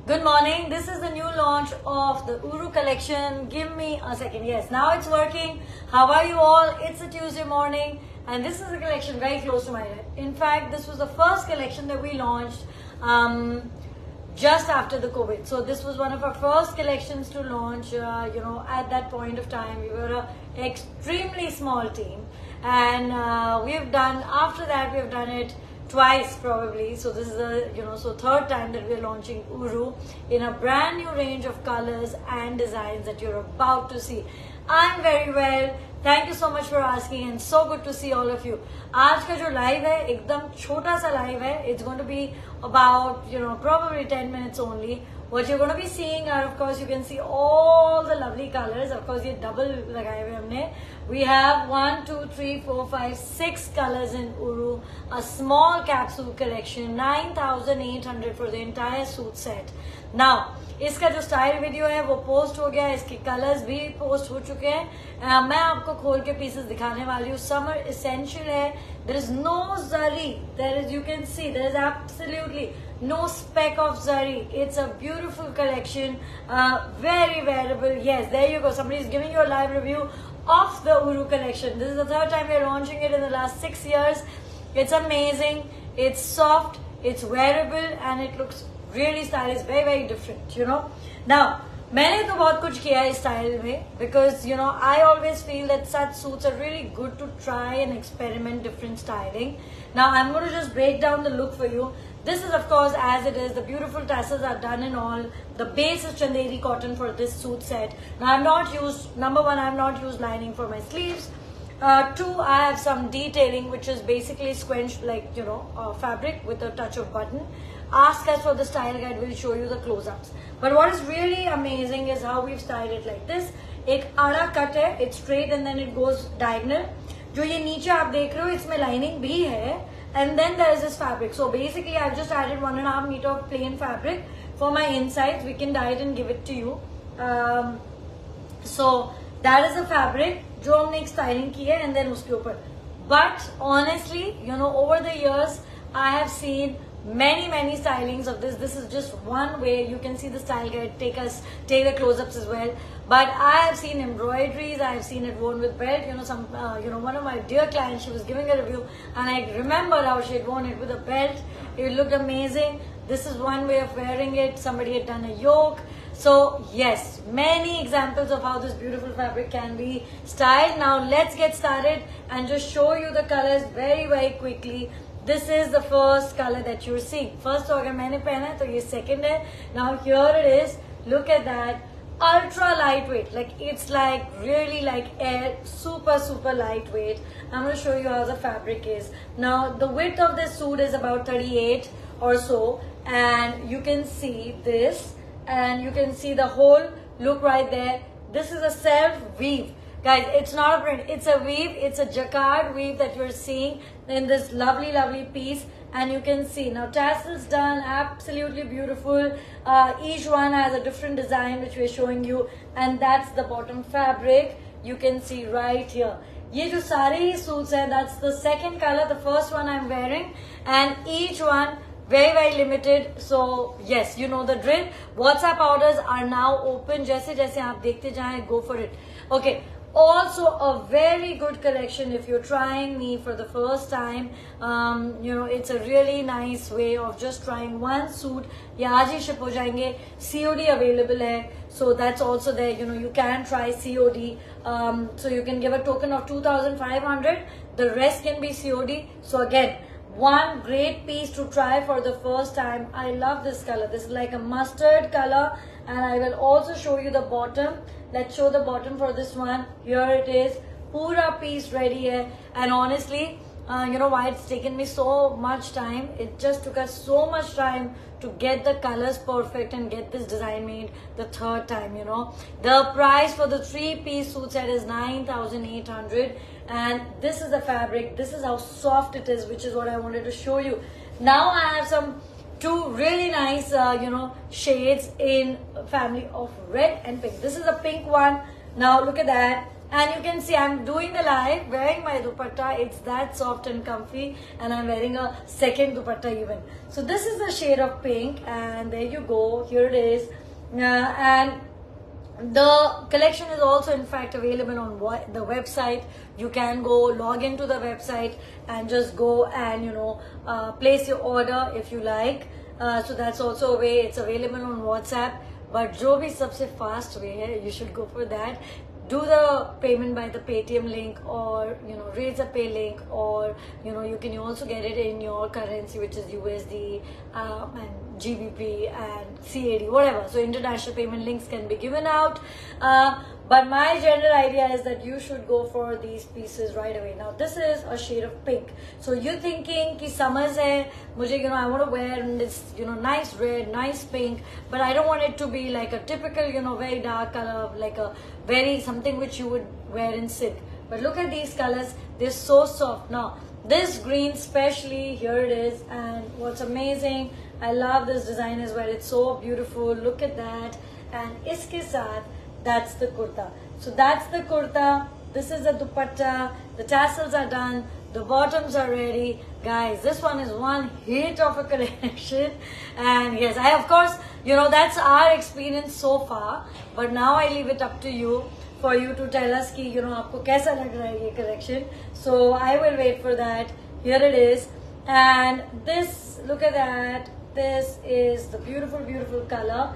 Good morning. This is the new launch of the Uru collection. Give me a second. Yes, now it's working. How are you all? It's a Tuesday morning and this is a collection very close to my heart. In fact, this was the first collection that we launched just after the COVID. So this was one of our first collections to launch. At that point of time, we were an extremely small team and after that we have done it twice probably. So this is the third time that we are launching Uru in a brand new range of colors and designs that you're about to see. I'm very well. Thank you so much for asking and so good to see all of you. आज का जो live है एकदम छोटा सा live है. It's going to be about probably 10 minutes only. What you're going to be seeing are, of course, you can see all the lovely colors. Of course, ये double लगाए हुए हमने. We have 1, 2, 3, 4, 5, 6 colors in Uru. A small capsule collection, 9,800 for the entire suit set. Now, इसका जो style video है वो post हो गया, इसके कलर्स भी पोस्ट हो चुके हैं. मैं आपको खोल के पीसेस दिखाने वाली हूँ. समर एसेंशियल है. There is no zari. You can see, there is absolutely no speck of zari. It's a beautiful collection, very wearable. Yes, there you go. Somebody is giving you a live review of the Uru collection. This is the third time we are launching it in the last 6 years. It's amazing. It's soft. It's wearable, and it looks really stylish. Very, very different. Now. मैंने तो बहुत कुछ किया है इस style में because I always feel that such suits are really good to try and experiment different styling. Now I'm going to just break down the look for you. This is of course as it is. The beautiful tassels are done in all. The base is Chanderi cotton for this suit set. Now I've not used, number one, I've not used lining for my sleeves. Two, I have some detailing which is basically squenched like fabric with a touch of button. Ask us for the style guide, we'll show you the close-ups. But what is really amazing is how we've styled it like this. एक आड़ा cut है, it's straight and then it goes diagonal. जो ये नीचे आप देख रहे हो, इसमें lining भी है, and then there is this fabric. So basically, I've just added 1.5 meter of plain fabric for my insides. We can dye it and give it to you. So that is the fabric जो हमने एक styling की है, and then उसके ऊपर. But honestly, over the years, I have seen many stylings of this. This is just one way. You can see the style guide, take the close-ups as well. But I have seen embroideries, I have seen it worn with belt. One of my dear clients, she was giving a review and I remember how she had worn it with a belt. It looked amazing. This is one way of wearing it. Somebody had done a yoke. So yes, many examples of how this beautiful fabric can be styled. Now let's get started and just show you the colors very quickly. This is the first color that you're seeing. First, अगर मैंने पहना है तो ये second है. Now here it is. Look at that. Ultra lightweight. Like it's like really like air. Super lightweight. I'm going to show you how the fabric is. Now the width of this suit is about 38 or so. And you can see this. And you can see the whole look right there. This is a self weave. Guys, it's not a print, it's a weave, it's a jacquard weave that you're seeing in this lovely piece. And you can see, now tassels done, absolutely beautiful. Each one has a different design which we're showing you. And that's the bottom fabric, you can see right here. ये जो सारे ही suits हैं, that's the second color, the first one I'm wearing. And each one very limited. So yes, you know the drill. WhatsApp orders are now open. जैसे आप देखते जाएं, go for it. Okay. Also a very good collection if you're trying me for the first time. It's a really nice way of just trying one suit. ये आज ही ship हो जाएंगे. COD available है. So that's also there. You can try COD. So you can give a token of 2,500. The rest can be COD. So again, one great piece to try for the first time. I love this color. This is like a mustard color. And I will also show you the bottom. Let's show the bottom for this one. Here it is. Pura piece ready here. And honestly, why it's taken me so much time. It just took us so much time to get the colors perfect and get this design made the third time, The price for the 3-piece suit set is 9,800. And this is the fabric. This is how soft it is, which is what I wanted to show you. Now I have some two really nice, shades in family of red and pink. This is a pink one. Now look at that. And you can see I'm doing the live wearing my dupatta. It's that soft and comfy, and I'm wearing a second dupatta even. So this is the shade of pink, and there you go. Here it is. And the collection is also in fact available on the website. You can go log into the website and just go and place your order if you like. So that's also a way. It's available on WhatsApp. But जो भी सबसे fast way है, you should go for that. Do the payment by the Paytm link, or Razorpay link, or you can also get it in your currency, which is USD and GBP and CAD, whatever. So international payment links can be given out. But my general idea is that you should go for these pieces right away. Now this is a shade of pink. So you're thinking ki summers hai, mujhe, I want to wear this, nice red, nice pink, but I don't want it to be like a typical, very dark color, like a very something which you would wear in silk. But look at these colors, they're so soft. Now this green especially, here it is, and what's amazing, I love this design as well. It's so beautiful. Look at that. And iske saath, that's the kurta. So that's the kurta. This is the dupatta. The tassels are done. The bottoms are ready. Guys, this one is one hit of a collection. And yes, of course, that's our experience so far. But now I leave it up to you, for you to tell us ki, aapko kaisa lag raha hai ye collection. So I will wait for that. Here it is. And this, look at that. This is the beautiful, beautiful color.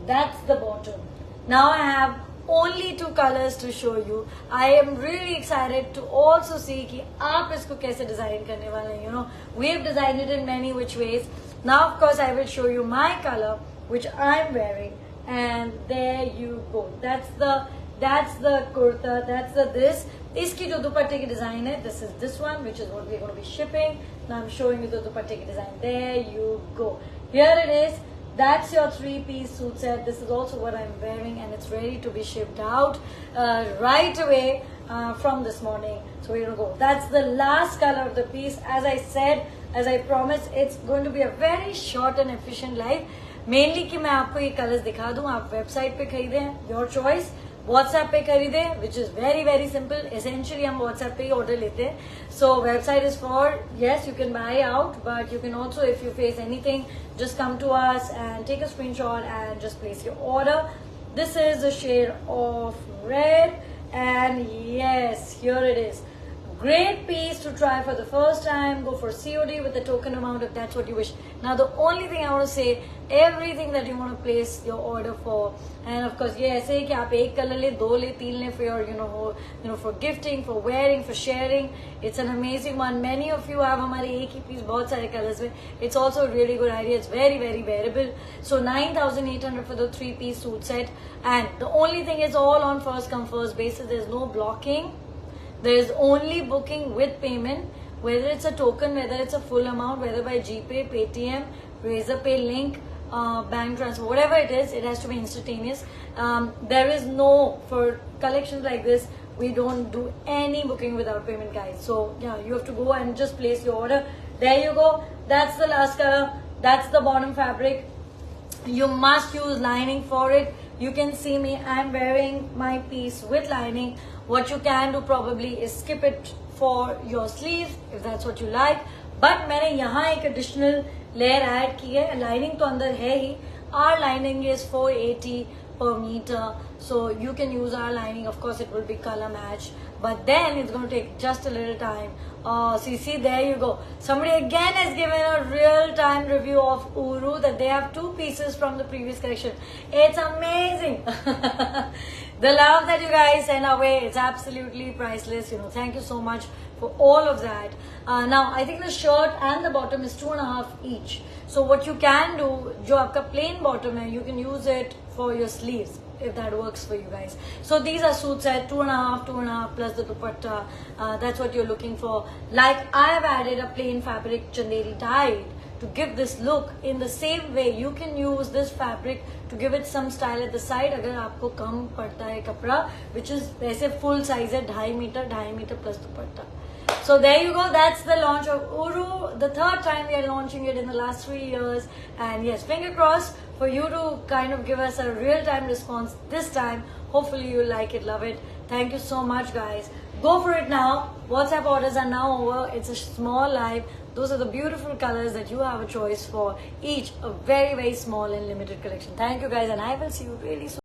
That's the bottom. Now I have only two colors to show you. I am really excited to also see कि आप इसको कैसे design करने वाले हैं. We have designed it in many which ways. Now of course I will show you my color which I'm wearing, and there you go. That's the kurta. That's the this. इसकी जो दुपट्टे की design है, this is this one, which is what we're going to be shipping. Now I'm showing you the dupatte ki design. There you go. Here it is. That's your 3-piece suit set. This is also what I'm wearing, and it's ready to be shipped out right away from this morning. So we're gonna go. That's the last color of the piece. As I said, as I promised, it's going to be a very short and efficient live. Mainly कि मैं आपको ये colors दिखा दूँ. आप website पे खरीदें, your choice. WhatsApp पे खरीदें, which is very very simple. Essentially हम WhatsApp पे ही order लेते हैं. So website is for, yes, you can buy out, but you can also, if you face anything, just come to us and take a screenshot and just place your order. This is the shade of red, and yes, here it is. Great piece to try for the first time. Go for COD with the token amount if that's what you wish. Now the only thing I want to say, everything that you want to place your order for, and of course ये ऐसे ही कि आप एक colour ले, दो ले, तीन ले for your for gifting, for wearing, for sharing. It's an amazing one. Many of you have हमारे एक ही piece बहुत सारे colors में. It's also a really good idea. It's very very wearable. So 9,800 for the 3-piece suit set, and the only thing is all on first come first basis. There's no blocking. There is only booking with payment, whether it's a token, whether it's a full amount, whether by GPay, Paytm, Razorpay link, bank transfer, whatever it has to be instantaneous. There is no, for collections like this, we don't do any booking without payment, guys. So yeah, you have to go and just place your order. There you go. That's the last color. That's the bottom fabric. You must use lining for it. You can see me, I'm wearing my piece with lining. What you can do probably is skip it for your sleeves if that's what you like. But मैंने यहाँ एक additional layer add की है. Lining तो अंदर है ही. Our lining is 480 per meter. So you can use our lining. Of course, it will be color match. But then it's going to take just a little time. See, there you go. Somebody again has given a real-time review of Uru that they have 2 pieces from the previous collection. It's amazing. The love that you guys send away, it's absolutely priceless. Thank you so much for all of that. Now, I think the shirt and the bottom is 2.5 each. So what you can do, जो आपका plain bottom है, you can use it for your sleeves, if that works for you guys. So these are suits at 2.5 plus the dupatta. That's what you're looking for. Like I have added a plain fabric chanderi dyed to give this look. In the same way, you can use this fabric to give it some style at the side. अगर आपको कम पड़ता है कपड़ा, which is वैसे full size है 2.5 meter plus dupatta. So there you go. That's the launch of Uru. The 3rd time we are launching it in the last 3 years. And yes, finger crossed for you to kind of give us a real-time response this time. Hopefully you like it, love it. Thank you so much, guys. Go for it now. WhatsApp orders are now over. It's a small live. Those are the beautiful colors that you have a choice for. Each a very, very small and limited collection. Thank you, guys, and I will see you really soon.